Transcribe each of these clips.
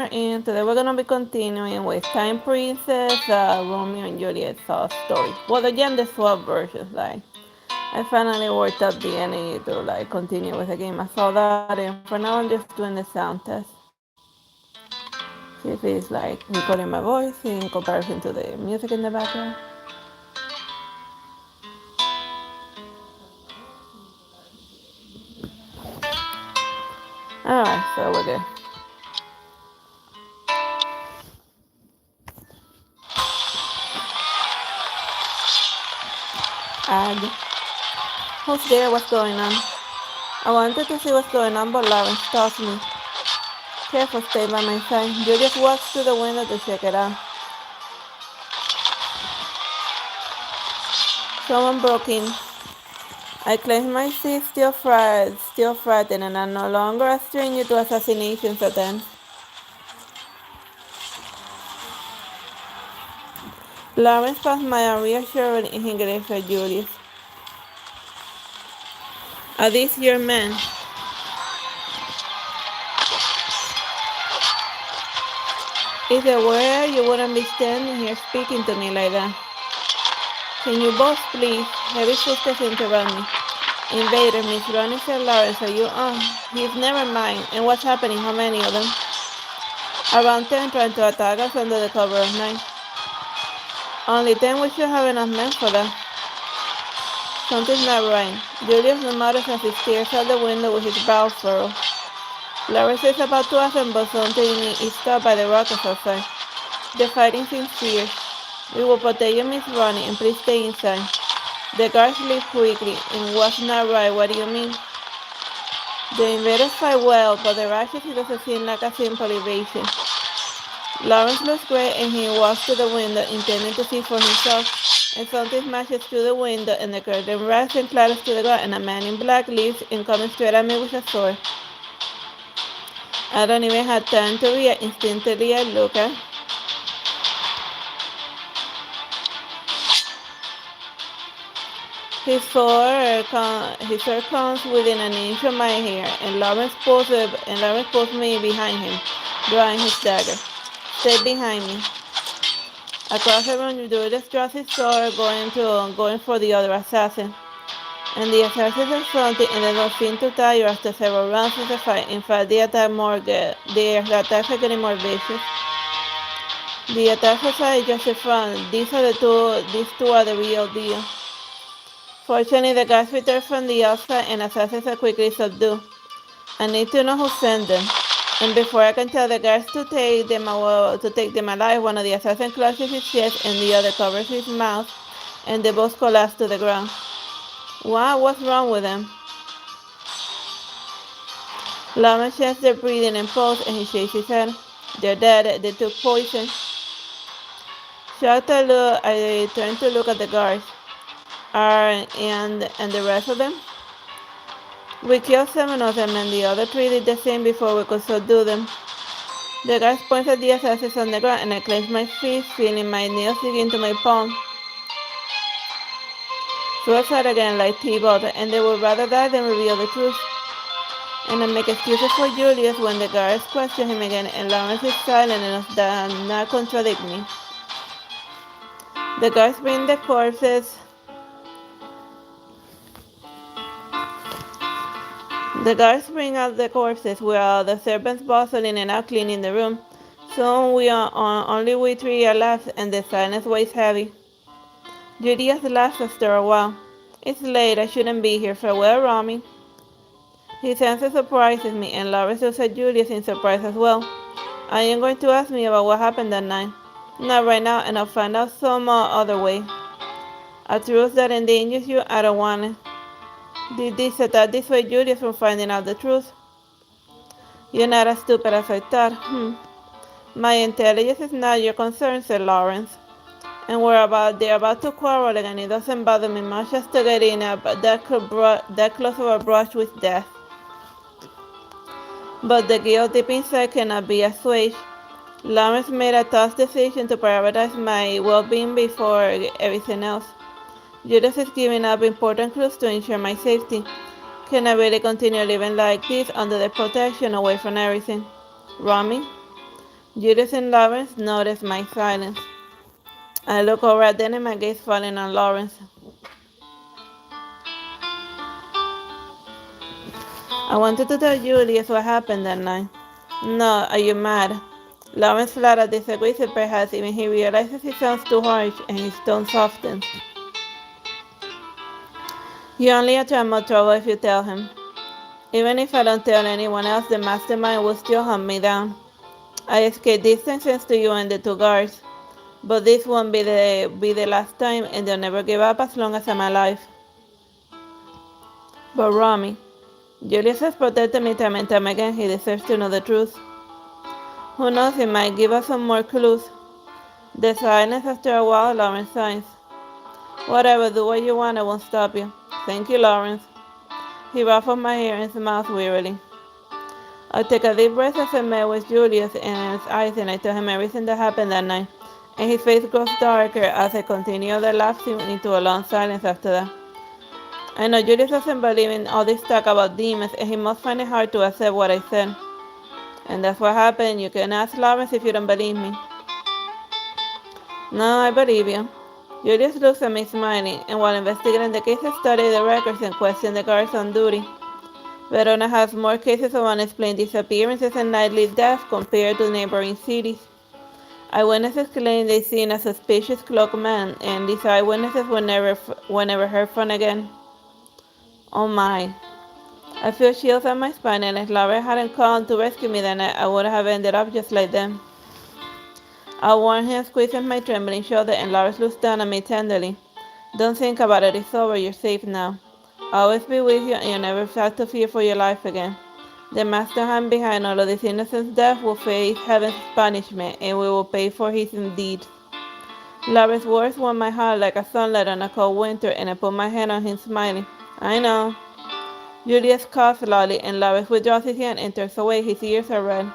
and today we're gonna be continuing with Time Princess, Romeo and Juliet story. Well, the gender swap versions, like I finally worked up the energy to like continue with the game. I saw that, and for now I'm just doing the sound test. See if it's like recording my voice in comparison to the music in the background. Alright, so we're good. Ag. Who's there? What's going on? I wanted to see what's going on, but Lawrence stopped me. Careful, stay by my side. Julius walks to the window to check it out. Someone broke in. I clenched my teeth, still frightened, and I'm no longer a stranger to assassinations attempts. Lawrence passed my reassuring English for Julius. Are these your men? If they were, you wouldn't be standing here speaking to me like that. Can you both please? Heavy footsteps interrupt me. Invader, Miss Ronnie said Lawrence, are you on? He's never mind. And what's happening? How many of them? Around 10 trying to attack us under the cover of night. Only 10, we should have enough men for that. Something's not right. Julius nodded as he stares out the window with his brow furrowed. Lawrence is about to happen, but something is stopped by the rockets outside. The fighting seems fierce. We will protect you, Miss Ronnie, and please stay inside. The guards leave quickly, and what's not right? What do you mean? The invaders fight well, but the Russians it doesn't seem like a simple evasion. Lawrence looks great, and he walks to the window, intending to see for himself. And something smashes through the window, and the curtain rises and clatters to the ground, and a man in black leaps and comes straight at me with a sword. I don't even have time to react. Instinctively, I look at. His sword comes within an inch of my hair, and Lawrence pulls me behind him, drawing his dagger. Stay behind me. Across the room, Julius draws his sword, going for the other assassin. And the assassins are fronting, and they don't seem to tire after several rounds of the fight. In fact, the attacks are getting more vicious. The attacks outside just in front. These two are the real deal. Fortunately, the guards return from the outside and assassins are quickly subdued. I need to know who sent them. And before I can tell the guards to take them alive, one of the assassins clutches his chest and the other covers his mouth, and they both collapse to the ground. Wow, what's wrong with them? Lawrence checks their breathing and pulse, and he shakes his head. They're dead. They took poison. Shocked, I turn to look at the guards. And the rest of them? We killed 7 of them, and the other 3 did the same before we could subdue them. The guards point at the assassins on the ground, and I clench my fist, feeling my nails dig into my palm. Suicide again, like T-Bot, and they would rather die than reveal the truth. And I make excuses for Julius when the guards question him again, and Lawrence is silent enough to not contradict me. The guards bring the corpses. The guards bring out the corpses while the servants bustling and out cleaning the room. Soon only we 3 are left, and the silence weighs heavy. Julius laughs after a while. It's late, I shouldn't be here. Farewell, Romy. His answer surprises me, and Lawrence looks at Julius in surprise as well. Are you going to ask me about what happened that night? Not right now, and I'll find out some other way. A truth that endangers you, I don't want it. Did this attack dissuade Julius from finding out the truth? You're not as stupid as I thought. My intelligence is not your concern, said Lawrence. And they're about to quarrel, and it doesn't bother me much as to get in that close of a brush with death. But the guilt deep inside cannot be assuaged. Lawrence made a tough decision to prioritize my well-being before everything else. Julius is giving up important clues to ensure my safety. Can I really continue living like this under the protection, away from everything? Romy? Julius and Lawrence noticed my silence. I look over at them and my gaze falling on Lawrence. I wanted to tell Julius what happened that night. No, are you mad? Lawrence flat out disagrees and perhaps even he realizes he sounds too harsh and his tone softens. You only attract more trouble if you tell him. Even if I don't tell anyone else, the mastermind will still hunt me down. I escape distance thanks to you and the two guards, but this won't be the last time, and they'll never give up as long as I'm alive. But Romy, Julius has protected me time and time again. He deserves to know the truth. Who knows, he might give us some more clues. The silence after a while, Lawrence signs. Whatever, do what you want, I won't stop you. Thank you, Lawrence. He ruffled my hair and smiled wearily. I take a deep breath as I met with Julius in his eyes and I tell him everything that happened that night, and his face grows darker as I continue the lapsing into a long silence after that. I know Julius doesn't believe in all this talk about demons, and he must find it hard to accept what I said. And that's what happened. You can ask Lawrence if you don't believe me. No, I believe you. Julius looks at me smiling, and while investigating the case, I study the records and question the guards on duty. Verona has more cases of unexplained disappearances and nightly deaths compared to neighboring cities. Eyewitnesses claim they seen a suspicious cloaked man, and these eyewitnesses were never heard from again. Oh my. I feel chills on my spine, and if Laura hadn't called to rescue me that night, I would have ended up just like them. A warm hand squeezes my trembling shoulder, and Laura looks down at me tenderly. Don't think about it, it's over, you're safe now. I'll always be with you, and you'll never have to fear for your life again. The master hand behind all of this innocent's death will face heaven's punishment, and we will pay for his deeds. Laura's words warm my heart like a sunlight on a cold winter, and I put my hand on him, smiling. I know. Julius coughs loudly, and Laura withdraws his hand and turns away. His ears are red.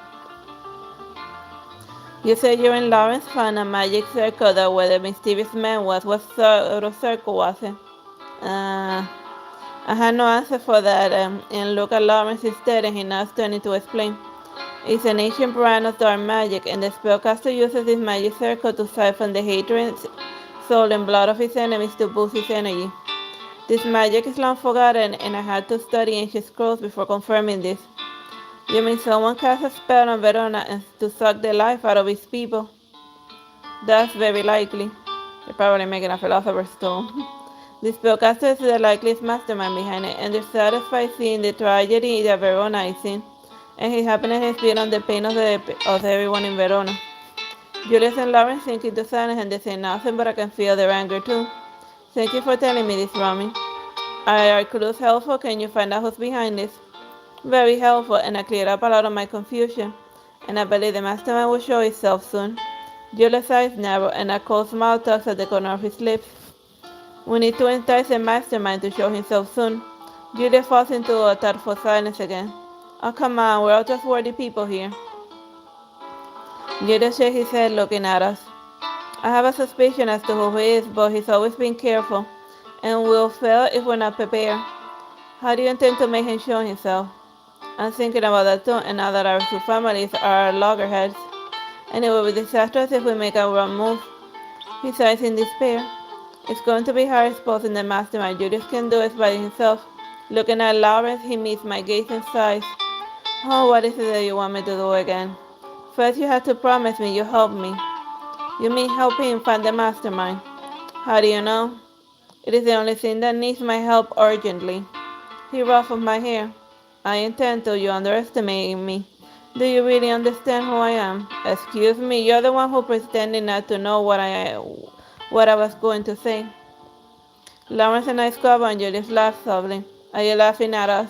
You said you and Lawrence found a magic circle that where the mysterious man was. What sort of circle was it? I had no answer for that, and look at Lawrence instead, and he now turning to explain. It's an ancient brand of dark magic, and the spellcaster uses this magic circle to siphon the hatred, soul, and blood of his enemies to boost his energy. This magic is long forgotten, and I had to study ancient scrolls before confirming this. You mean someone cast a spell on Verona and to suck the life out of his people? That's very likely. They're probably making a philosopher's stone. The spellcaster is the likeliest mastermind behind it, and they're satisfied seeing the tragedy that Verona is in, and his happiness is built on the pain of everyone in Verona. Julius and Lawrence sink into silence, and they say nothing, but I can feel their anger too. Thank you for telling me this, Romy. Are our clues helpful? Can you find out who's behind this? Very helpful, and I cleared up a lot of my confusion, and I believe the mastermind will show itself soon. Julius' eyes narrow, and a cold smile tugs at the corner of his lips. We need to entice the mastermind to show himself soon. Julius falls into a thoughtful silence again. Oh, come on, we're all trustworthy people here. Julius shakes his head, looking at us. I have a suspicion as to who he is, but he's always been careful, and will fail if we're not prepared. How do you intend to make him show himself? I'm thinking about that too, and now that our two families are loggerheads, and it will be disastrous if we make a wrong move. He sighs in despair. It's going to be hard exposing the mastermind. Julius can do it by himself. Looking at Lawrence, he meets my gaze and sighs. Oh, what is it that you want me to do again? First, you have to promise me you'll help me. You mean help him find the mastermind? How do you know? It is the only thing that needs my help urgently. He ruffled my hair. I intend to. You underestimate me. Do you really understand who I am? Excuse me, you're the one who pretended not to know what I was going to say. Lawrence and I squabble, and Julius laughs softly. Are you laughing at us?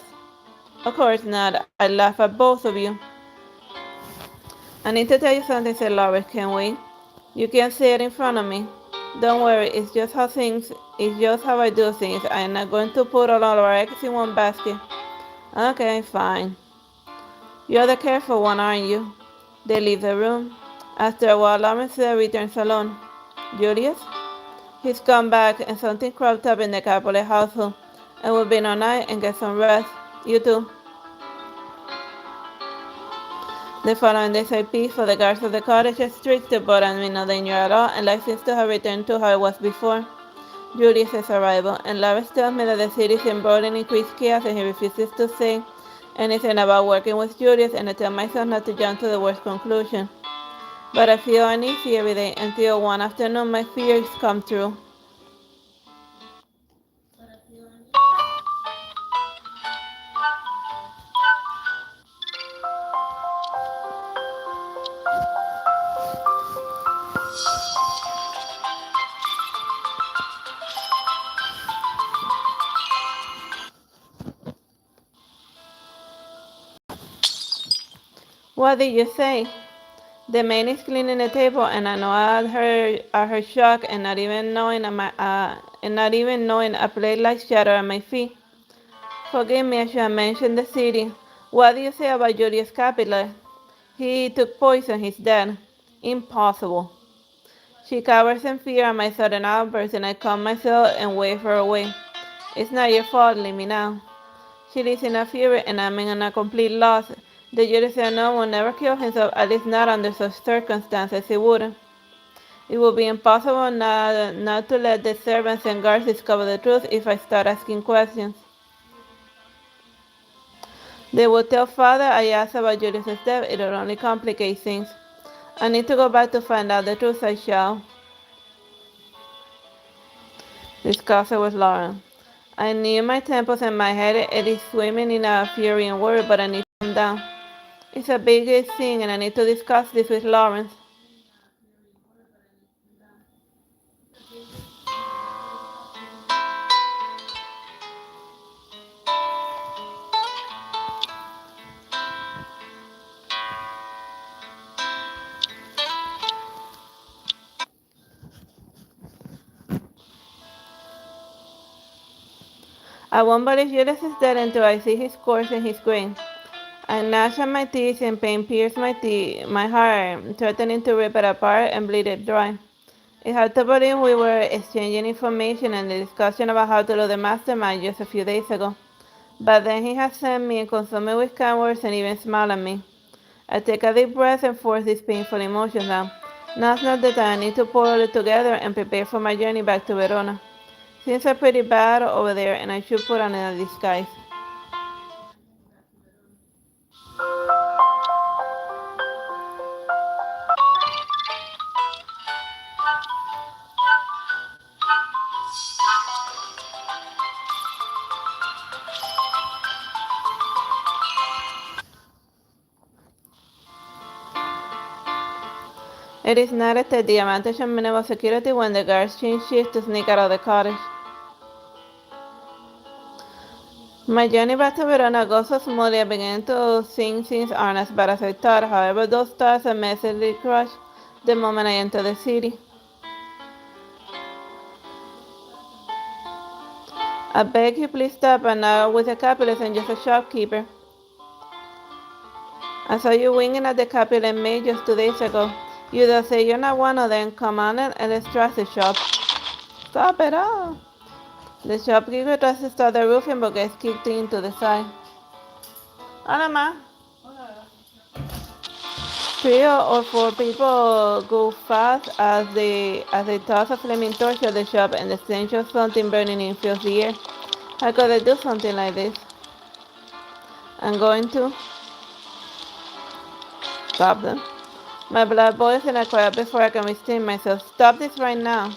Of course not. I laugh at both of you. I need to tell you something, said Lawrence. Can we? You can't say it in front of me. Don't worry, it's just how I do things. I'm not going to put all our eggs in one basket. Okay, fine. You're the careful one, aren't you? They leave the room. After a while, Lawrence returns alone. Julius? He's come back, and something cropped up in the Capulet household, and we've been all night and get some rest. You too. The following days are peaceful. The guards of the cottage are strict, but I mean no danger at all, and life seems to have returned to how it was before Julius's arrival. And Lavis tells me that the city is embroiled in increased chaos, and he refuses to say anything about working with Julius, and I tell myself not to jump to the worst conclusion. But I feel uneasy every day until one afternoon my fears come true. What did you say? The maid is cleaning the table, and I know at her shock, and not even knowing a plate like shadow at my feet. Forgive me, I should have mentioned the city. What do you say about Julius Capital? He took poison, he's dead. Impossible. She cowers in fear at my sudden outburst, and I calm myself and wave her away. It's not your fault, leave me now. She lives in a fury, and I'm in a complete loss. The Julius I know will never kill himself, at least not under such circumstances. He wouldn't. It would be impossible not to let the servants and guards discover the truth if I start asking questions. They would tell father I asked about Julius's death. It would only complicate things. I need to go back to find out the truth. I shall discuss it with Lauren. I knew my temples and my head. It is swimming in a fury and worry, but I need to calm down. It's a big thing, and I need to discuss this with Lawrence. I won't believe Julius is dead until I see his corpse in his grave. I gnash at my teeth, and pain pierces my heart, threatening to rip it apart and bleed it dry. It's hard to believe we were exchanging information and the discussion about how to lure the mastermind just a few days ago. But then he has sent me and consumed me with kind words and even smiled at me. I take a deep breath and force these painful emotions out. Now's not the time. I need to pull it together and prepare for my journey back to Verona. Things are pretty bad over there, and I should put on a disguise. It is not at the advantage of minimal security when the guards change shifts to sneak out of the cottage. My journey back to Verona goes so smoothly. I began to think things aren't as bad as I thought. However, those thoughts are mercilessly crushed the moment I enter the city. I beg you, please stop. I'm not with a capitalist and just a shopkeeper. I saw you winking at the Capulet maid just 2 days ago. You don't say you're not one of them. Come on and let's trash the shop. Stop it all. The shopkeeper tries to start the roofing but gets kicked into the side. Hola, ma. 3 or 4 people go fast as they toss a flaming torch at the shop, and the stench of something burning in fills the air. How could I do something like this? I'm going to stop them. My blood boils and I cry out before I can restrain myself. Stop this right now.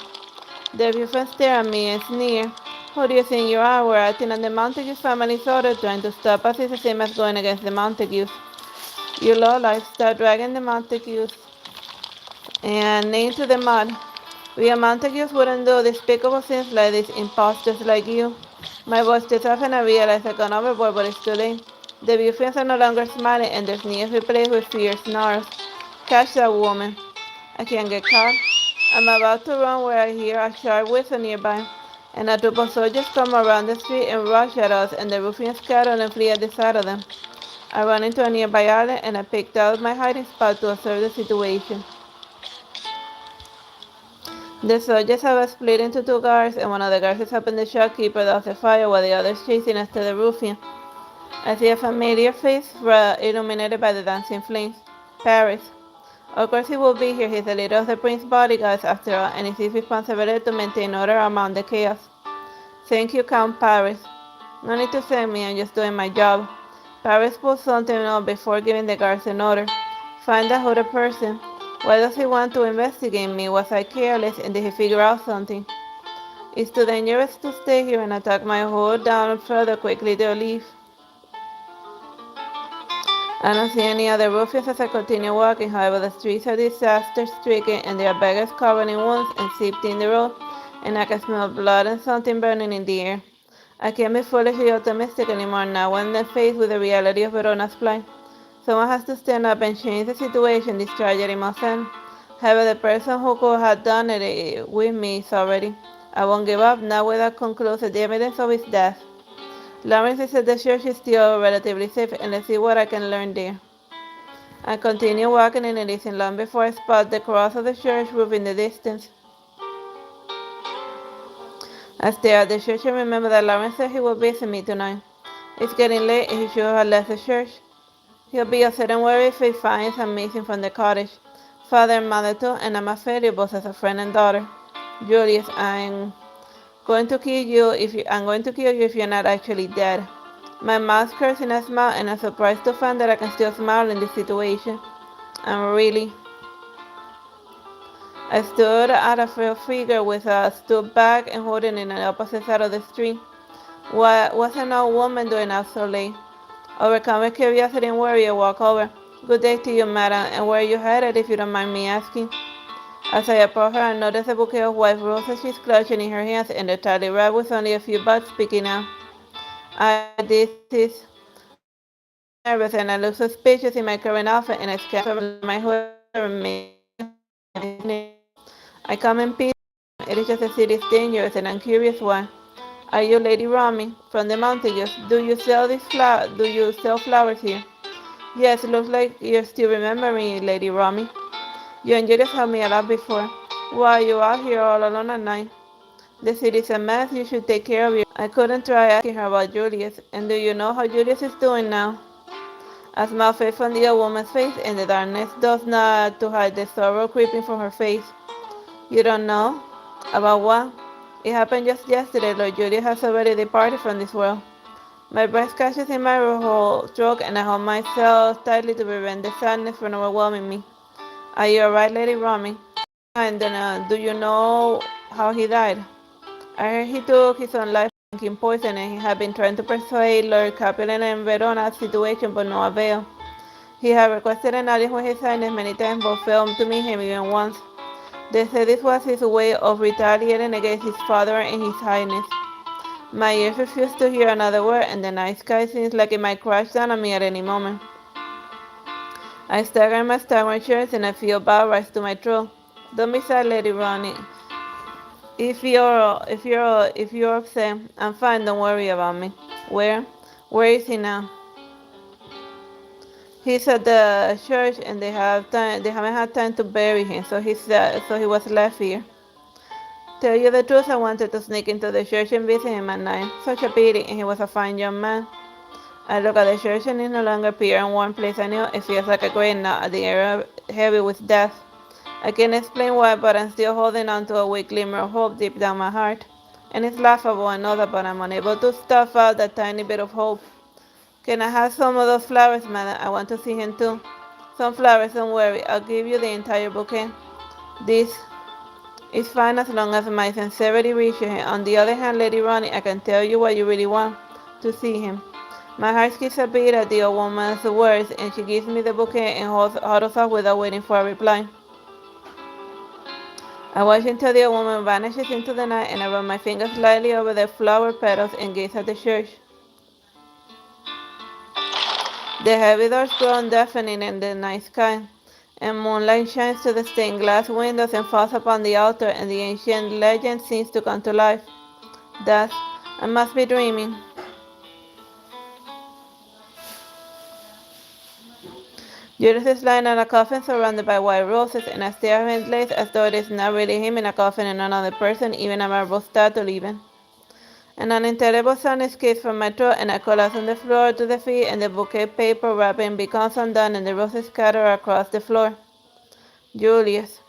The ruffians stare at me and sneer. Who do you think you are? We're acting on the Montagues family's order. Trying to stop us is the same as going against the Montagues. You lowlife, start dragging the Montagues and name to the mud. We Montagues wouldn't do despicable things like this, imposters like you. My voice gets off and I realize I've gone overboard, but it's too late. The ruffians are no longer smiling, and their sneers replaced with fierce snarls. Catch that woman. I can't get caught. I'm about to run where I hear a sharp whistle nearby, and a troop of soldiers come around the street and rush at us, and the ruffians scatter and flee at the sight of them. I run into a nearby alley, and I picked out my hiding spot to observe the situation. The soldiers have split into 2 guards, and one of the guards is helping the shopkeeper douse the fire while the other is chasing after the ruffian. I see a familiar face illuminated by the dancing flames. Paris. Of course he will be here. He's the leader of the prince's bodyguards after all, and it's his responsibility to maintain order among the chaos. Thank you, Count Paris. No need to thank me, I'm just doing my job. Paris put something on before giving the guards an order. Find that other person. Why does he want to investigate me? Was I careless and did he figure out something? It's too dangerous to stay here and attack my hold down further. Quickly they'll leave. I don't see any other ruffians as I continue walking. However, the streets are disaster-stricken and there are beggars covered in wounds and seeped in the road, and I can smell blood and something burning in the air. I can't be foolishly optimistic anymore now when I'm faced with the reality of Verona's plight. Someone has to stand up and change the situation this tragedy must end. However, the person who could have done it with me is already. I won't give up, not without conclusive evidence of his death. Lawrence said the church is still relatively safe, and let's see what I can learn there. I continue walking, and it isn't long before I spot the cross of the church roof in the distance. I stare at the church and remember that Lawrence said he would visit me tonight. It's getting late, and he should have left the church. He'll be upset and worried if he finds I'm missing from the cottage. Father and mother too, and I'm afraid you both as a friend and daughter. Julius, I'm going to kill you if you're not actually dead. My mouth's cursing a smile, and I'm surprised to find that I can still smile in this situation. I stood at a frail figure with a stood back and holding in the opposite side of the street. What was an old woman doing out so late? Overcome with curiosity and worry, I walk over. Good day to you, madam, and where are you headed, if you don't mind me asking? As I approach her, I notice a bouquet of white roses she's clutching in her hands, and the tiny wrap with only a few buds sticking out. This is. I get nervous and I look suspicious in my current outfit, and I scatter my hood and I come in peace. It is just a serious dangerous, and I'm curious why. Are you Lady Romy from the mountains? Do you sell flowers here? Yes, it looks like you still remember me, Lady Romy. You and Julius helped me a lot before. Why are you out here all alone at night? The city's a mess. You should take care of your. I couldn't try asking her about Julius. And do you know how Julius is doing now? A smile fades from the old woman's face, and the darkness does not to hide the sorrow creeping from her face. You don't know? About what? It happened just yesterday. Lord Julius has already departed from this world. My breath catches in my throat, and I hold myself tightly to prevent the sadness from overwhelming me. Are you alright, Lady Romy? And then, do you know how he died? I heard he took his own life by drinking poison, and he had been trying to persuade Lord Capellan and Verona's situation, but no avail. He had requested an audience with his highness many times, but failed to meet him even once. They said this was his way of retaliating against his father and his highness. My ears refuse to hear another word, and the night sky seems like it might crash down on me at any moment. I stagger in my staggering chairs, and I feel bad rise to my throat. Don't be sad, Lady Ronnie. If you're upset, I'm fine. Don't worry about me. Where is he now? He's at the church, and they haven't had time to bury him, so he was left here. Tell you the truth, I wanted to sneak into the church and visit him at night. Such a pity, and he was a fine young man. I look at the church, and it's no longer pure and warm place I knew. It feels like a grave now, the air heavy with death. I can't explain why, but I'm still holding on to a weak glimmer of hope deep down my heart. And it's laughable, I know that, but I'm unable to stuff out that tiny bit of hope. Can I have some of those flowers, madam? I want to see him too. Some flowers, don't worry. I'll give you the entire bouquet. This is fine as long as my sincerity reaches him. On the other hand, Lady Ronnie, I can tell you what you really want. To see him. My heart skips a beat at the old woman's words, and she gives me the bouquet and huddles off without waiting for a reply. I watch until the old woman vanishes into the night, and I run my fingers lightly over the flower petals and gaze at the church. The heavy doors grow deafening in the night sky, and moonlight shines through the stained glass windows and falls upon the altar, and the ancient legend seems to come to life. Thus, I must be dreaming. Julius is lying on a coffin surrounded by white roses, and I stare at his legs as though it is not really him in a coffin and another person, even a marble statue even. An unintelligible sound escapes from my throat, and I collapse on the floor to the feet, and the bouquet paper wrapping becomes undone, and the roses scatter across the floor. Julius.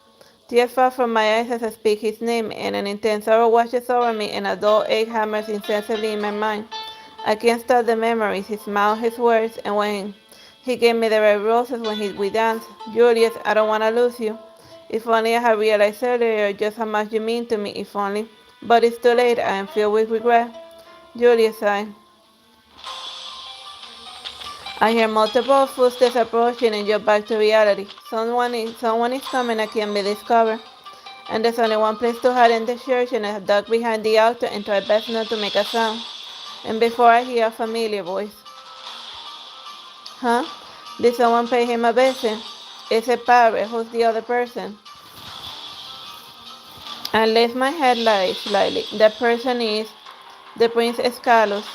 Tears fall from my eyes as I speak his name, and an intense sorrow washes over me, and a dull ache hammers incessantly in my mind. I can't stop the memories, his smile, his words, and when he gave me the red roses when we danced. Julius, I don't want to lose you. If only I had realized earlier just how much you mean to me, if only. But it's too late, I am filled with regret. Julius, I hear multiple footsteps approaching and jump back to reality. Someone is coming, I can't be discovered. And there's only one place to hide in the church, and I duck behind the altar and try best not to make a sound. And before I hear a familiar voice. Huh? Did someone pay him a visit? Is it Paris? Who's the other person? I lift my head slightly. That person is the Prince Escalus.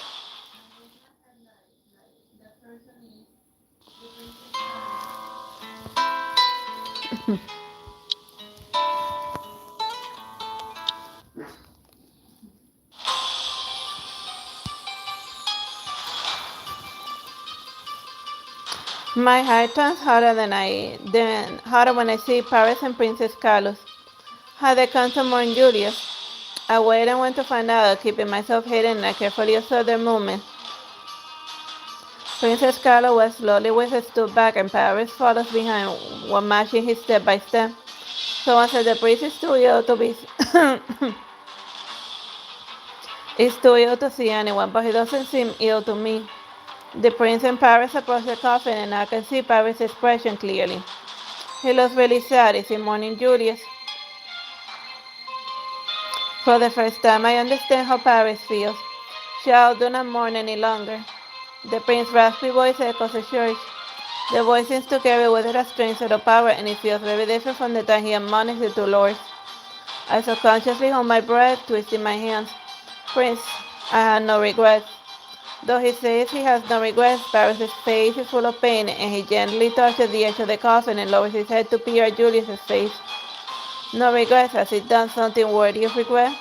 My heart turns hotter when I see Paris and Princess Carlos. How they come to mourn Julius. I wait and went to find out, keeping myself hidden, and I carefully observed their movements. Princess Carlos was slowly with her stood back, and Paris follows behind, while matching his step by step. Someone said the priest is too ill to be is too ill to see anyone, but he doesn't seem ill to me. The prince and Paris approach the coffin, and I can see Paris' expression clearly. He looks really sad. Is he mourning Julius? For the first time, I understand how Paris feels. Child, do not mourn any longer. The prince's raspy voice echoes the church. The voice seems to carry with it a strange sort of power, and it feels very different from the time he admonished the two lords. I subconsciously hold my breath, twisting my hands. Prince, I had no regrets. Though he says he has no regrets, Paris' face is full of pain, and he gently touches the edge of the coffin and lowers his head to peer at Julius' face. No regrets. Has he done something worthy of regret?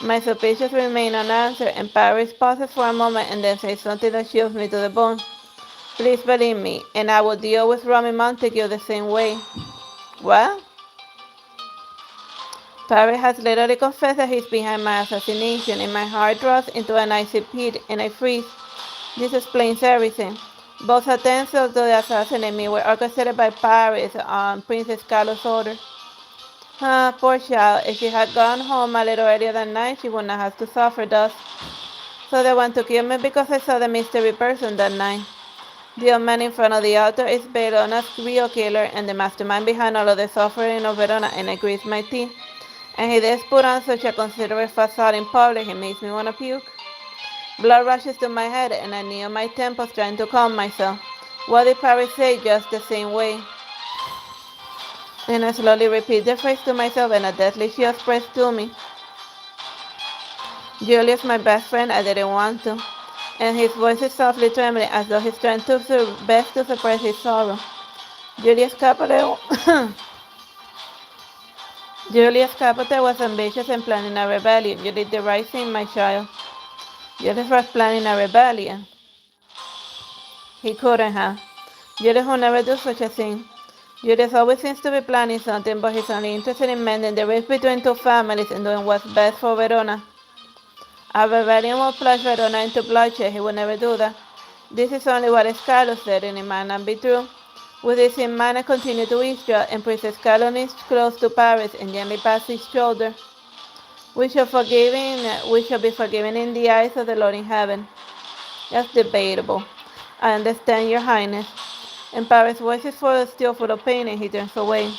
My suspicions remain unanswered, and Paris pauses for a moment and then says something that chills me to the bone. Please believe me, and I will deal with Romy Montague the same way. What? Paris has literally confessed that he's behind my assassination, and my heart drops into an icy pit, and I freeze. This explains everything. Both attempts to assassinate me were orchestrated by Paris on Princess Carlos' order. Poor child. If she had gone home a little earlier that night, she would not have to suffer thus. So they want to kill me because I saw the mystery person that night. The old man in front of the altar is Verona's real killer and the mastermind behind all of the suffering of Verona, and I grit my teeth. And he does put on such a considerate facade in public, it makes me want to puke. Blood rushes to my head, and I kneel my temples trying to calm myself. What did Paris say? Just the same way. And I slowly repeat the phrase to myself, and a deathly chill spreads to me. Julius, my best friend, I didn't want to. And his voice is softly trembling, as though he's trying to best to suppress his sorrow. Julius Capote Julius Capote was ambitious and planning a rebellion. You did the right thing, my child. Julius was planning a rebellion. He couldn't have. Julius will never do such a thing. Julius always seems to be planning something, but he's only interested in mending the rift between two families and doing what's best for Verona. A rebellion will plunge Verona into bloodshed. He would never do that. This is only what Carlos said, and it might not be true. With this in mind, I continue to eavesdrop, and Princess Carlos is close to Paris and gently past his shoulder. We shall be forgiven in the eyes of the Lord in heaven. That's debatable. I understand, Your Highness. And Paris' voice is still full of pain, and he turns away.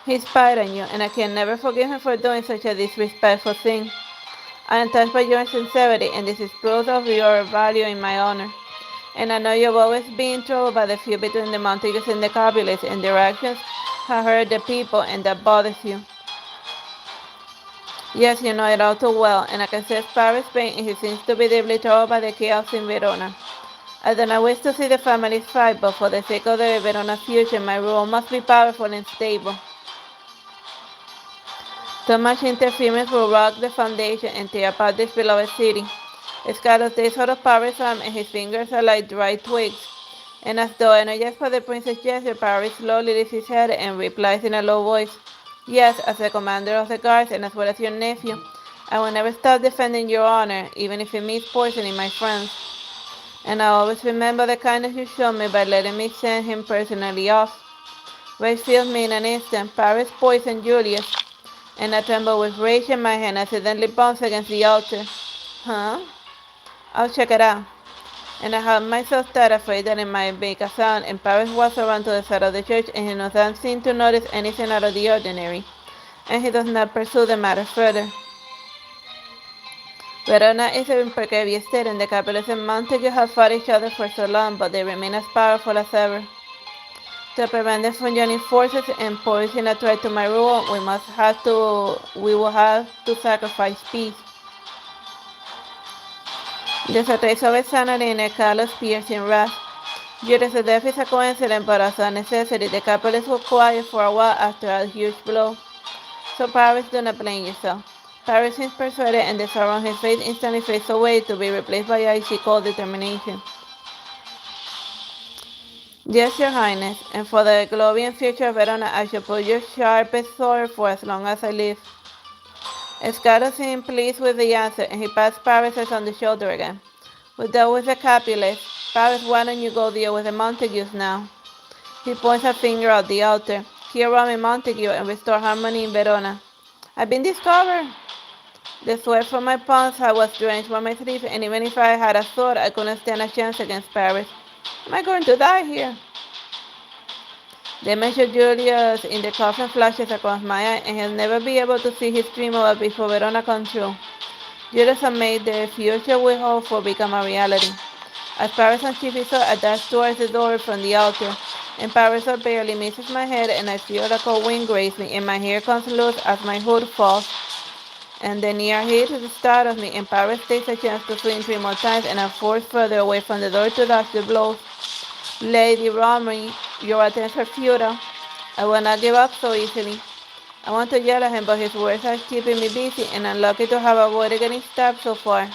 He spied on you, and I can never forgive him for doing such a disrespectful thing. I am touched by your sincerity, and this is proof of your value in my honor. And I know you've always been troubled by the feud between the Montagues and the Capulets, and their actions have hurt the people, and that bothers you. Yes, you know it all too well, and I can sense Paris' pain, and he seems to be deeply troubled by the chaos in Verona. I do not wish to see the families fight, but for the sake of the Verona's future, my rule must be powerful and stable. Too much interference will rock the foundation and tear apart this beloved city. Scarlet takes hold of Paris' arm, and his fingers are like dry twigs. And as though energized by the prince's gesture, Paris slowly lifts his head and replies in a low voice, "Yes, as the commander of the guards and as well as your nephew, I will never stop defending your honor, even if it means poisoning my friends. And I always remember the kindness you showed me by letting me send him personally off." Rage filled me in an instant. Paris poisoned Julius, and I trembled with rage and my hand accidentally bounced against the altar. Huh? I'll check it out. And I had myself that afraid that it might make a sound, and Paris walks around to the side of the church, and he doesn't seem to notice anything out of the ordinary, and he does not pursue the matter further. Verona is in precarious state, and the Capulets and Montague have fought each other for so long, but they remain as powerful as ever. To prevent them from joining forces and poisoning a threat to my rule, we will have to sacrifice peace. There's a trace of insanity in Carlos' piercing wrath. Judas' death is a coincidence, but also a necessity. The Capulets were quiet for a while after a huge blow. So Paris, do not blame yourself. Paris is persuaded, and the sorrow on his face instantly fades away to be replaced by icy cold determination. Yes, your highness, and for the glory and future of Verona, I shall put your sharpest sword for as long as I live. Escado seemed pleased with the answer, and he passed Paris on the shoulder again. With that was the Capulets. Paris, why don't you go deal with the Montagues now? He points a finger at the altar. Kill Romy Montague and restore harmony in Verona. I've been discovered! The sweat from my palms was drenched by my sleeves, and even if I had a sword, I couldn't stand a chance against Paris. Am I going to die here? The image of Julius in the coffin flashes across my eye, and he'll never be able to see his dream of a peaceful Verona come true. Julius had made the future we hope for become a reality. As Paris unsheathes his sword, I dash towards the door from the altar, and Paris barely misses my head, and I feel a cold wind graze me, and my hair comes loose as my hood falls. And the near heat startles me, and Paris takes a chance to swing 3 more times, and I'm forced further away from the door to dodge the blows. Lady Romy, your attempts are futile. I will not give up so easily. I want to yell at him, but his words are keeping me busy, and I'm lucky to have avoided getting stabbed so far.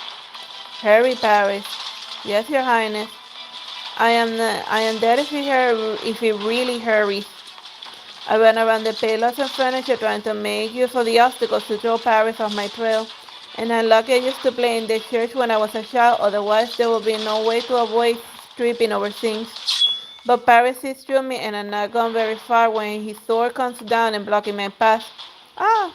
Hurry, Paris. Yes, your highness. I am dead if he really hurries. I ran around the pillars and furniture trying to make use of the obstacles to throw Paris off my trail. And I'm lucky I used to play in the church when I was a child, otherwise there would be no way to avoid tripping over things. But Paris sees through me, and I'm not gone very far when his sword comes down and blocking my path. Ah!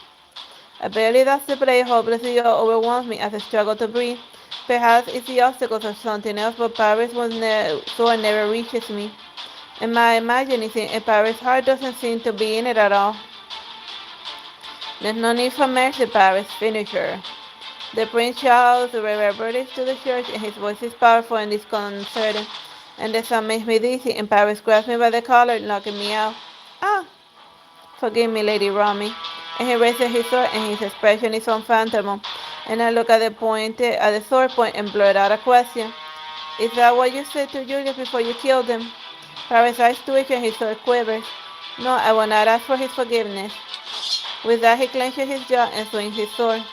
I barely dodge the blade, hopelessly overwhelms me as I struggle to breathe. Perhaps it's the obstacles or something else, but Paris' sword never reaches me. Am I imagining it? And Paris' heart doesn't seem to be in it at all. There's no need for mercy, Paris. Finish her. The prince shouts reverberates to the church, and his voice is powerful and disconcerting. And the sound makes me dizzy, and Paris grabs me by the collar, knocking me out. Ah! Forgive me, Lady Romy. And he raises his sword, and his expression is unfathomable. And I look at the sword point, and blurt out a question. Is that what you said to Julius before you killed him? Paris' eyes twitch, and his sword quivers. No, I will not ask for his forgiveness. With that, he clenches his jaw and swings his sword.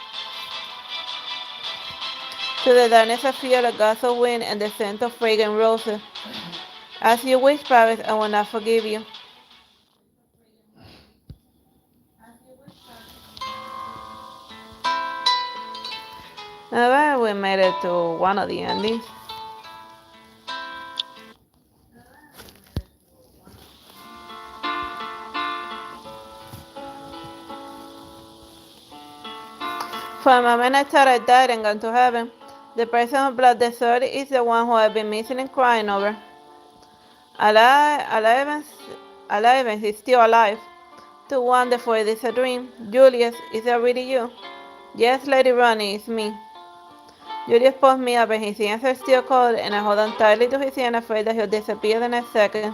To the darkness, I feel a gust of wind and the scent of fragrant roses. As you wish, Paris, I will not forgive you. Well, we made it to one of the endings. For a moment, I thought I died and gone to heaven. The person who brought the sword is the one who I've been missing and crying over. Alive, he's still alive. Too wonderful, it is a dream. Julius, is that really you? Yes, Lady Ronnie, it's me. Julius pulls me up, and his hands are still cold, and I hold on tightly to his hand, afraid that he'll disappear the next second.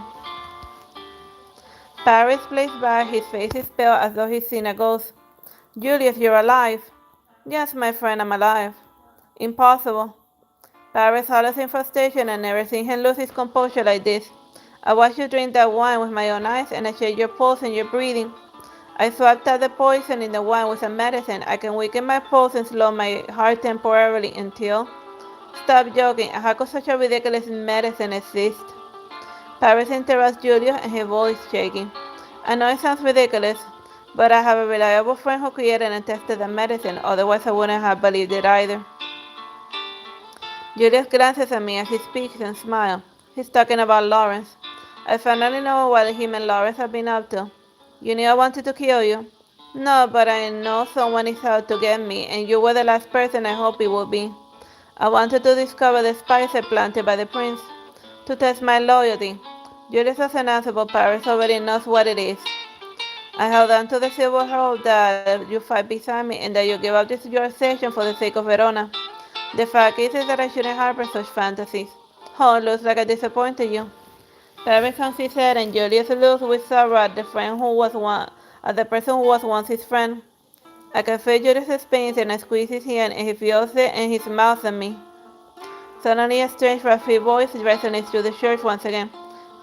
Paris plays by, his face is pale as though he's seen a ghost. Julius, you're alive. Yes, my friend, I'm alive. Impossible. Paris hollers in frustration. I never seen him lose his composure like this. I watched you drink that wine with my own eyes, and I checked your pulse and your breathing. I swapped out the poison in the wine with some medicine. I can weaken my pulse and slow my heart temporarily until... Stop joking. How could such a ridiculous medicine exist? Paris interrupts Julius and his voice shaking. I know it sounds ridiculous, but I have a reliable friend who created and tested the medicine, otherwise I wouldn't have believed it either. Julius glances at me as he speaks and smiles. He's talking about Lawrence. I finally know what him and Lawrence have been up to. You knew I wanted to kill you? No, but I know someone is out to get me, and you were the last person I hoped it would be. I wanted to discover the spice planted by the prince, to test my loyalty. Julius doesn't answer, but Paris already knows what it is. I held on to the silver hope that you fight beside me and that you give up this your session for the sake of Verona. The fact is that I shouldn't harbor such fantasies. Oh, it looks like I disappointed you. Paris hangs his head and Julius looks with sorrow at the person who was once his friend. I can feel Julius' pain and I squeeze his hand and he feels it in his mouth at me. Suddenly a strange raspy voice resonates through the church once again.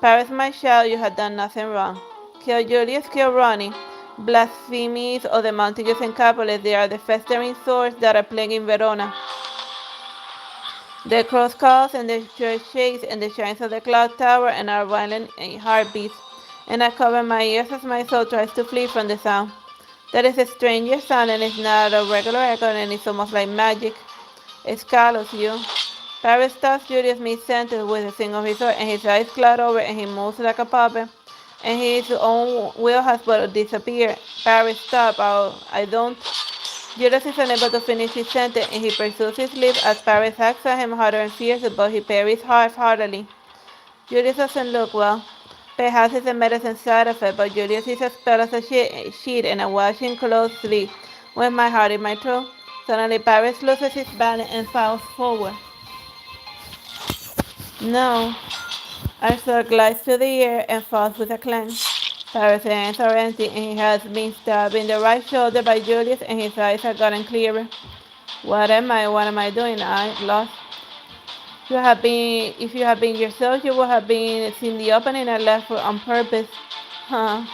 Paris, my child, you have done nothing wrong. Kill Julius, kill Ronnie. Blasphemies of the Montagues and Capulets, they are the festering swords that are plaguing Verona. The cross calls and the church shakes and the chimes of the clock tower and our violent heartbeats, and I cover my ears as my soul tries to flee from the sound. That is a stranger sound and it's not a regular echo and it's almost like magic. It scallows you. Paris stops Julius mid-sentence with a swing of his sword and his eyes cloud over and he moves like a puppet. And his own will has but disappeared. Paris, stop. I don't... Julius is unable to finish his sentence and he pursues his lips as Paris hacks at him harder and fiercer, but he parries half-heartedly. Julius doesn't look well. Perhaps it's a medicine side effect, but Julius is as pale as a sheet and I watch him closely with my heart in my throat. Suddenly Paris loses his balance and falls forward. No. Arthur glides through the air and falls with a clang. Paris' hands are empty and he has been stabbed in the right shoulder by Julius and his eyes have gotten clearer. What am I doing? I'm lost. If you had been yourself, you would have been seen the opening I left on purpose. Huh.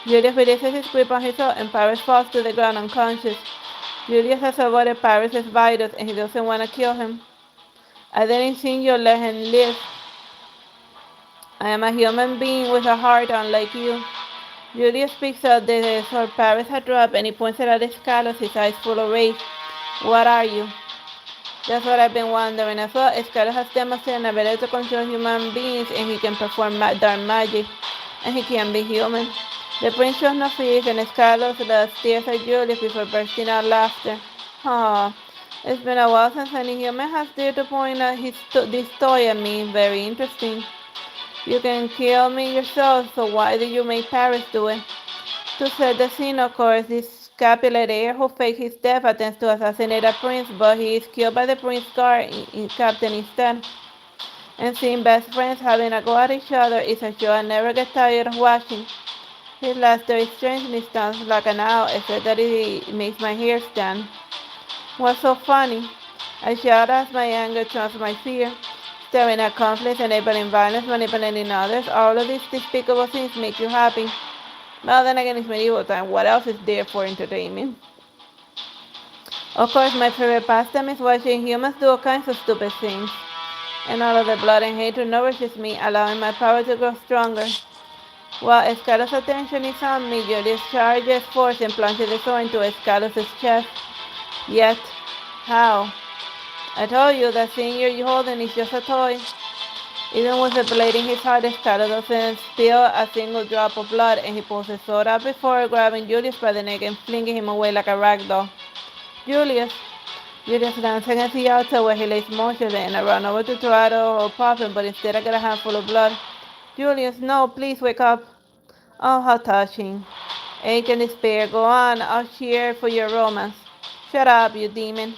Julius releases his grip on his sword and Paris falls to the ground unconscious. Julius has avoided Paris' vitals and he doesn't want to kill him. I didn't think you'd let him live. I am a human being with a heart unlike you. Julius picks up the sword Paris had dropped and he points it at Escalos, his eyes full of rage. What are you? That's what I've been wondering as well. Escalos has demonstrated an ability to control human beings and he can perform dark magic. And he can be human. The prince shows no fear and Escalos stares at Julius before bursting out laughter. Oh, it's been a while since any human has dared to point out this toy at me. Very interesting. You can kill me yourself, so why did you make Paris do it? To set the scene, of course, this Capulet heir who faked his death attempts to assassinate a prince, but he is killed by the prince's guard captain instead. And seeing best friends having a go at each other is a show I never get tired of watching. His laughter is strange and it sounds like an owl, except that it makes my hair stand. What's so funny? I shout as my anger trumps my fear. Staring at conflicts, enabling violence, manipulating others, all of these despicable things make you happy. Well, then again, it's medieval time. What else is there for entertainment? Of course, my favorite pastime is watching humans do all kinds of stupid things. And all of the blood and hatred nourishes me, allowing my power to grow stronger. While Escalos' attention is on me, Julius charges force and plunges the sword into Escalos' chest. Yet, how? I told you that thing you're holding is just a toy. Even with the blade in his heart, Escalos doesn't spill a single drop of blood, and he pulls his sword out before grabbing Julius by the neck and flinging him away like a rag doll. Julius lands against the altar where he lays motionless, and I run over to try to hold pop him, but instead I get a handful of blood. Julius, no, please wake up. Oh, how touching. Ache and despair, go on, I'll cheer for your romance. Shut up, you demon.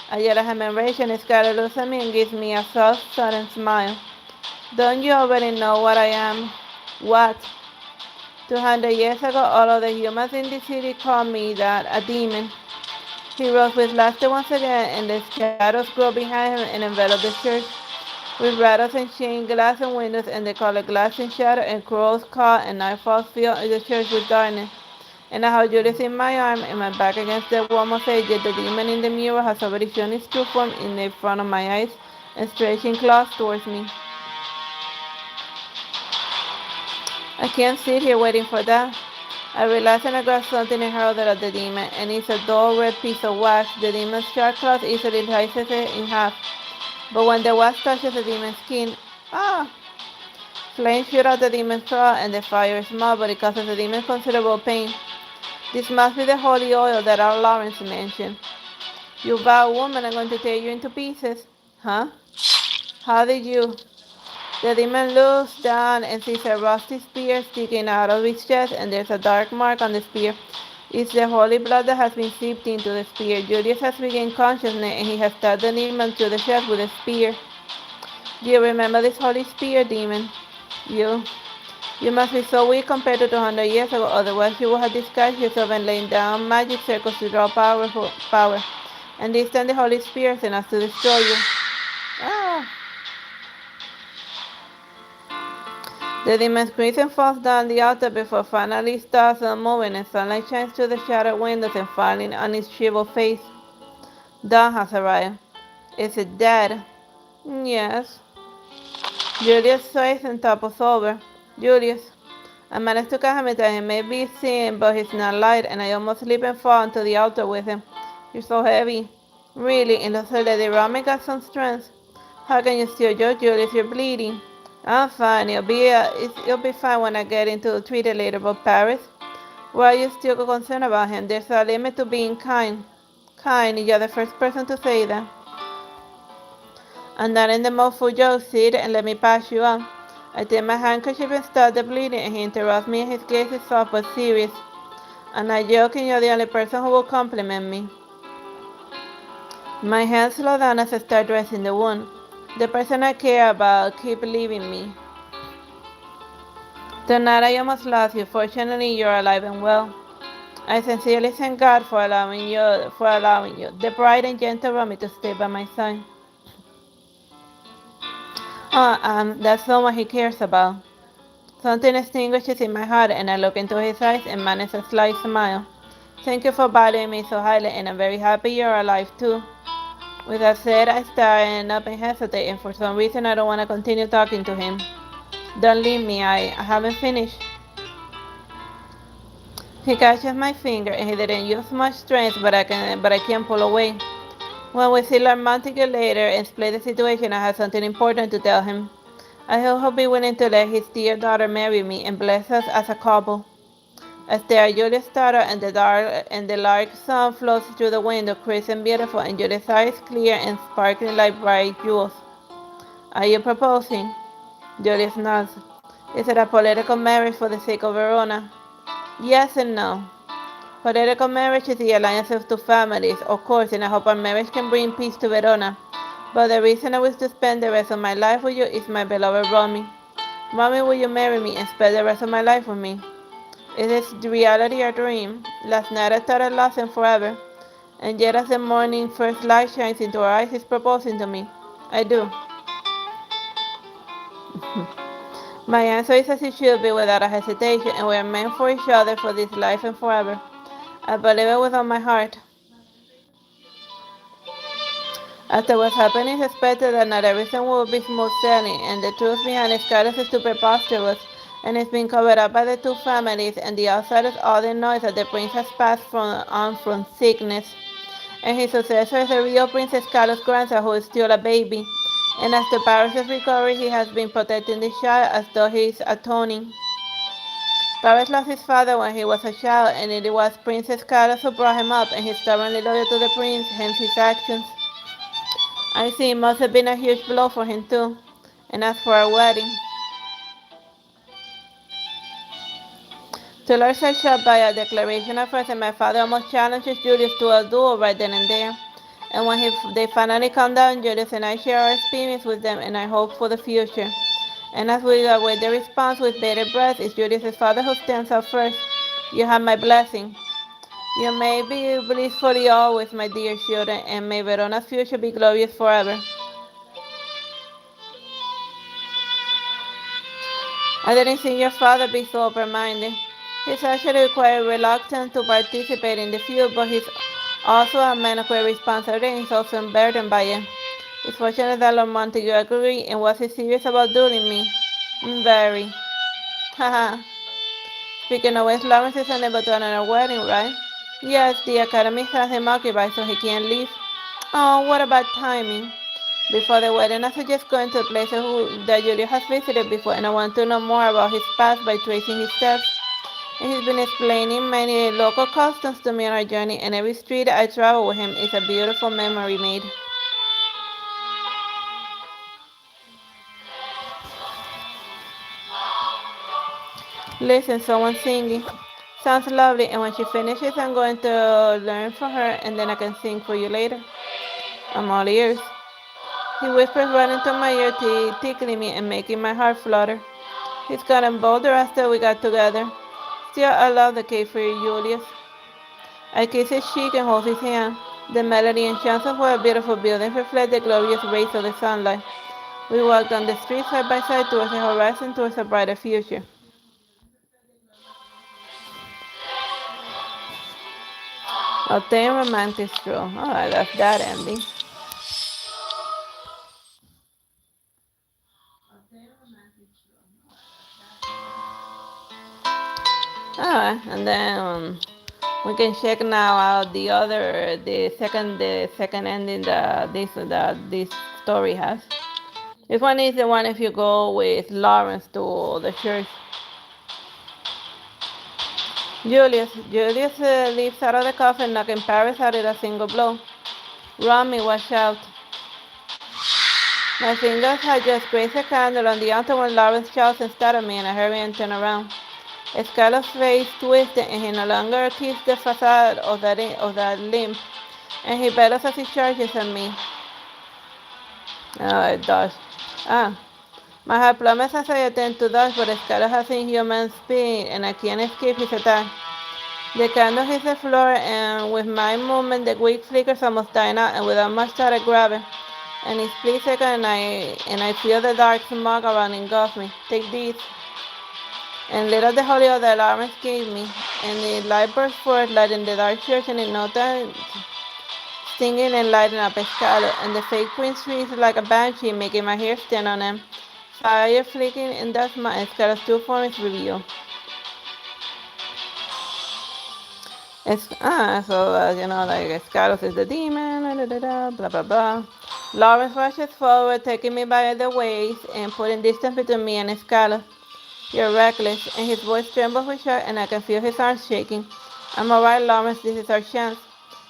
I yell at him in rage and Escalos looks at me and gives me a soft, sudden smile. Don't you already know what I am? What? 200 years ago, all of the humans in the city called me that, a demon. He rose with laughter once again, and the shadows grow behind him and envelop the church. With rattles and chains, glass and windows, and the colored glass and shadow, and crows call, and nightfall fill the church with darkness. And I have Julius in my arm and my back against the wall mosaic, yet the demon in the mirror has already shown its true form in the front of my eyes and stretching claws towards me. I can't sit here waiting for that. I realize and I grasp something and hurl it at the demon, and it's a dull red piece of wax. The demon's sharp claws easily slices it in half. But when the wax touches the demon's skin, ah! Flames shoot out the demon's claw, and the fire is small, but it causes the demon considerable pain. This must be the holy oil that our Lawrence mentioned. You vile woman, I'm going to tear you into pieces. Huh? How did you? The demon looks down and sees a rusty spear sticking out of his chest, and there's a dark mark on the spear. It's the holy blood that has been seeped into the spear. Julius has regained consciousness, and he has stabbed the demon to the chest with a spear. Do you remember this holy spear, demon? You must be so weak compared to 200 years ago, otherwise you would have disguised yourself and laid down magic circles to draw power. And this time the holy spear is enough to destroy you. Ah! The demon screams and falls down the altar before finally starts moving, and sunlight shines through the shattered windows and falling on his shriveled face. Dawn has arrived. Is it dead? Yes. Julius sways and topples over. Julius. I managed to catch him that he may be seen, but he's not light, and I almost slip and fall onto the altar with him. You're so heavy. Really, it looks like the Romy got some strength. How can you still judge, Julius? You're bleeding. I'm fine. You'll be fine when I get into the treaty later. But Paris, why are you still concerned about him? There's a limit to being kind. Kind, you're the first person to say that. I'm not in the mood for jokes. Sit and let me pass you on. I take my handkerchief and start the bleeding, and he interrupts me, and his gaze is soft but serious. I'm not joking. You're the only person who will compliment me. My hands slow down as I start dressing the wound. The person I care about keep leaving me. Tonight I almost lost you. Fortunately, you're alive and well. I sincerely thank God for allowing you, the bright and gentle Romy, to stay by my side. That's someone he cares about. Something extinguishes in my heart, and I look into his eyes and manage a slight smile. Thank you for valuing me so highly, and I'm very happy you're alive too. With that said, I stand up and hesitate, and for some reason I don't want to continue talking to him. Don't leave me, I haven't finished. He catches my finger, and he didn't use much strength, but I can't pull away. When we see Lord Montague later and explain the situation, I have something important to tell him. I hope he'll be willing to let his dear daughter marry me and bless us as a couple. As they are Julius' daughter, and the large sun flows through the window, crisp and beautiful, and Julius' eyes clear and sparkling like bright jewels. Are you proposing? Julius nods. Is it a political marriage for the sake of Verona? Yes and no. Political marriage is the alliance of two families, of course, and I hope our marriage can bring peace to Verona. But the reason I wish to spend the rest of my life with you is my beloved Romy. Romy, will you marry me and spend the rest of my life with me? Is this reality or dream? Last night I thought I lost him forever, and yet as the morning first light shines into our eyes, he's proposing to me. I do. My answer is as it should be, without a hesitation, and we are meant for each other for this life and forever. I believe it with all my heart. After what happened, it's expected that not everything will be smooth sailing, and the truth behind his status is too preposterous, and it's been covered up by the two families, and the outsiders all they know is that the prince has passed from sickness, and his successor is the real Princess Carlos' grandson, who is still a baby. And as to Paris' recovery, he has been protecting the child as though he is atoning. Paris lost his father when he was a child, and it was Princess Carlos who brought him up, and he's stubbornly loyal to the prince, hence his actions. I see it must have been a huge blow for him too. And as for our wedding, Taylors are shocked by a declaration of first, and my father almost challenges Julius to a duel right then and there. And when they finally calm down, Julius and I share our experience with them, and I hope for the future. And as we await the response with bated breath, it's Julius' father who stands up first. You have my blessing. You may be blissfully always, my dear children, and may Verona's future be glorious forever. I didn't see your father be so open-minded. He's actually quite reluctant to participate in the feud, but he's also a man of great responsibility and he's also burdened by it. It's fortunate that Lord Montague agreed, and was he serious about dueling me? Very. Haha. Speaking of which, Lawrence is unable to attend our wedding, right? Yes, the academy has him occupied, so he can't leave. Oh, what about timing? Before the wedding, I suggest going to places that Julius has visited before, and I want to know more about his past by tracing his steps. And he's been explaining many local customs to me on our journey, and every street I travel with him is a beautiful memory made. Listen, someone's singing. Sounds lovely, and when she finishes, I'm going to learn from her, and then I can sing for you later. I'm all ears. He whispers right into my ear, tickling me and making my heart flutter. He's gotten bolder after we got together. Still, I love the cave for you, Julius. I kiss his cheek and hold his hand. The melody and chants of our beautiful buildings reflect the glorious rays of the sunlight. We walk down the street side by side towards the horizon, towards a brighter future. A thin romantic stroll. Oh, I love that ending. Alright, and then we can check now out the second ending that this story has. This one is the one if you go with Lawrence to the church. Julius leaps out of the coffin, knocking Paris out with a single blow. Romy, watch out. My fingers had just grazed a candle on the altar when Lawrence shouts and startled me, and I hurry and turn around. Scarlett's face twisted, and he no longer keeps the facade of that limp, and he bellows as he charges at me. Oh, it does. Ah. My heart plummets as I attempt to dodge, but Scarlett has inhuman speed, and I can't escape his attack. The candle hits the floor, and with my movement, the wick flickers almost dying out, and without much thought, I grab it. And it's split second, and I feel the dark smog around engulf me. Take this. And lit up the holy oil that Lawrence gave me, and the light burst forth, lighting the dark church, and in no time, stinging and lighting up Scarlet, and the fake queen shrieks like a banshee, making my hair stand on end. Fire flicking in dust, my Scarlet's true form is revealed. Like Scarlet is the demon, blah blah blah. Lawrence rushes forward, taking me by the waist and putting distance between me and Scarlet. You're reckless, and his voice trembles with shock, and I can feel his arms shaking. I'm alright, Lawrence, this is our chance.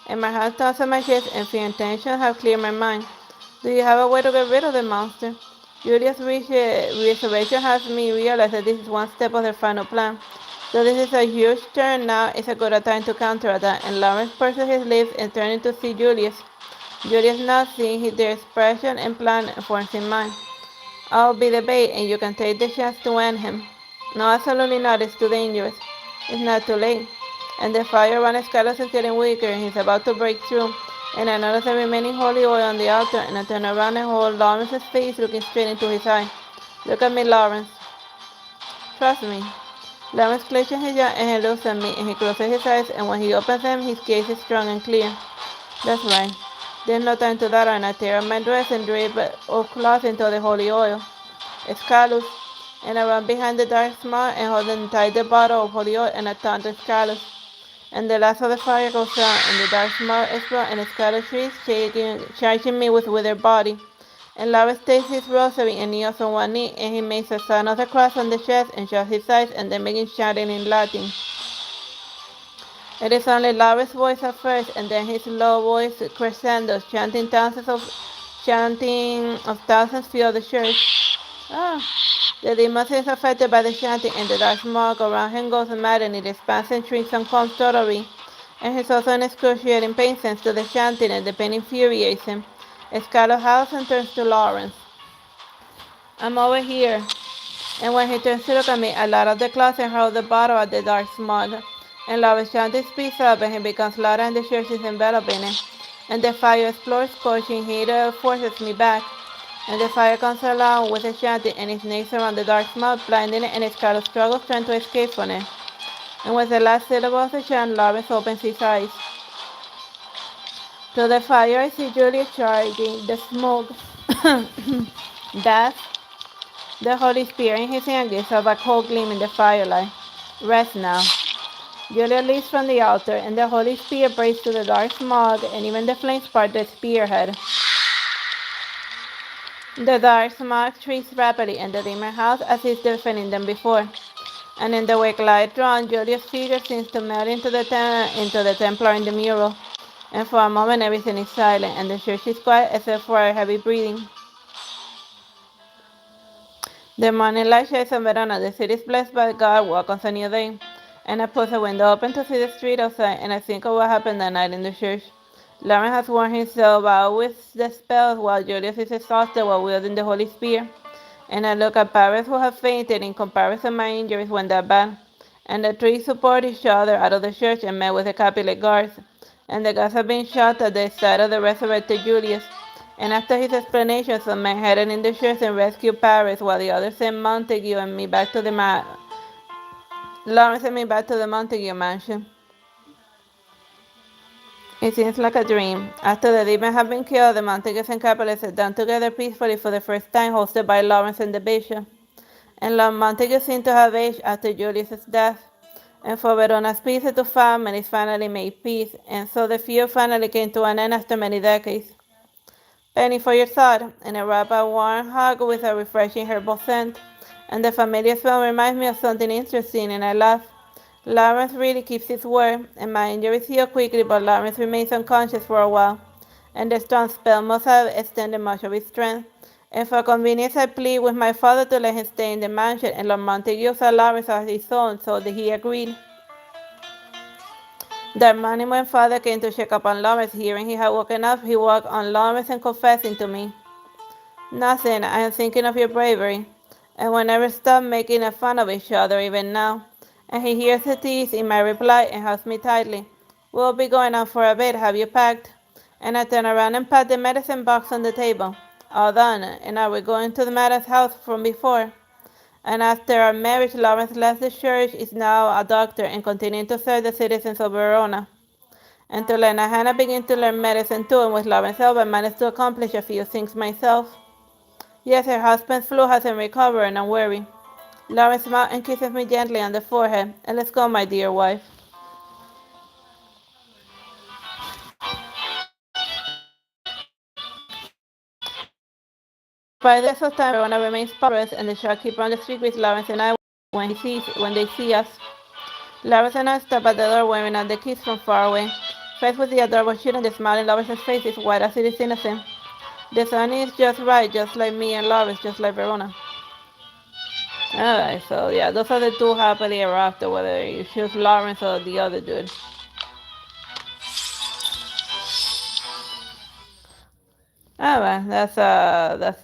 And my hand tugs at my chest, and fear and tension have cleared my mind. Do you have a way to get rid of the monster? Julius' reservation has me realize that this is one step of their final plan. So this is a huge turn now. It's a good time to counterattack. And Lawrence purses his lips and turning to see Julius. Julius now seeing their expression and plan forms in mind. I'll be the bait, and you can take the chance to end him. No, absolutely not. It's too dangerous. It's not too late. And the fire around Scarlet is getting weaker, and he's about to break through. And I notice the remaining holy oil on the altar, and I turn around and hold Lawrence's face, looking straight into his eye. Look at me, Lawrence. Trust me. Lawrence clenches his jaw, and he looks at me, and he closes his eyes, and when he opens them, his gaze is strong and clear. That's right. There's no time to dawdle, and I tear up my dress and drape of cloth into the holy oil. Scarlet. And I run behind the dark smog and holding tight the bottle of holy oil, and I taunt Scarlet. And the last of the fire goes out, and the dark smog explodes, and Scarlet shrieks, charging me with withered body. And Lawrence takes his rosary and kneels on one knee, and he makes a sign of the cross on the chest and shuts his eyes, and then begins shouting in Latin. It is only Lawrence's voice at first, and then his low voice crescendos, chanting of thousands fill the church. Ah. The demon is affected by the chanting, and the dark smoke around him goes mad, and it expands and shrinks and comes totally. And he's also in excruciating pain thanks to the chanting, and the pain infuriates him. Scarlet howls and turns to Lawrence. I'm over here. And when he turns to look at me, I light up the closet and hurl the bottle at the dark smog. And Lawrence chanting speeds up, and he becomes louder, and the church is enveloping it. And the fire explodes, scorching heat forces me back. And the fire comes along with a chanting, and it snakes around the dark smoke, blinding it, and Scarlet struggles trying to escape from it. And with the last syllable of the chant, Lawrence opens his eyes. To the fire I see Julius charging, the smoke, death, the Holy Spirit in his hand gives off a cold gleam in the firelight. Rest now. Julius leaps from the altar, and the Holy Spirit breaks through the dark smog, and even the flames part the spearhead. The dark smog shrinks rapidly, and the demon house as if defending them before. And in the weak light drawn, Julius' figure seems to melt into the Templar in the mural. And for a moment everything is silent, and the church is quiet except for our heavy breathing. The morning light shines on Verona. The city is blessed by God. Welcomes a new day. And I push the window open to see the street outside, and I think of what happened that night in the church. Lauren has worn himself out with the spells, while Julius is exhausted while wielding the Holy Spear. And I look at Paris, who has fainted. In comparison, my injuries weren't that bad. And the three support each other out of the church and met with the Capulet guards. And the guards have been shot at the side of the resurrected Julius. And after his explanation, some men headed in the church and rescued Paris, while the others sent Montague and me back to the Lawrence and me back to the Montague mansion. It seems like a dream. After the demons have been killed, the Montagues and Capulets sat down together peacefully for the first time, hosted by Lawrence and the bishop. And Lord Montague seemed to have aged after Julius's death. And for Verona's peace, the two families finally made peace, and so the feud finally came to an end after many decades. Penny for your thought, and I wrap a warm hug with a refreshing herbal scent. And the familiar smell reminds me of something interesting, and I laugh. Lawrence really keeps his word, and my injuries heal quickly, but Lawrence remains unconscious for a while. And the strong spell must have extended much of his strength. And for convenience, I plead with my father to let him stay in the mansion, and Lord Montague saw Lawrence as his son, so that he agreed. That morning when father came to check up on Lawrence, hearing he had woken up, he walked on Lawrence and confessing to me. Nothing, I am thinking of your bravery. And we never stop making fun of each other, even now. And he hears the tease in my reply and hugs me tightly. We'll be going out for a bit, have you packed? And I turn around and pat the medicine box on the table. All done, and are we going to the madam's house from before? And after our marriage, Lawrence left the church, is now a doctor, and continuing to serve the citizens of Verona. And to learn, Hannah began to learn medicine too, and with Lawrence's help, I managed to accomplish a few things myself. Yes, her husband's flu hasn't recovered, and I'm worried. Lawrence smiles and kisses me gently on the forehead. And let's go, my dear wife. By the rest of time, Verona remains powerless, and the shopkeeper on the street greets Lawrence and I when they see us. Lawrence and I stop at the door waving out the kiss from far away. Faced with the adorable children, the smile in Lawrence's face is white as it is innocent. The sun is just right, just like me and Lawrence, just like Verona. Alright, so yeah, those are the two happily ever after, whether you choose Lawrence or the other dude. Alright, that's it.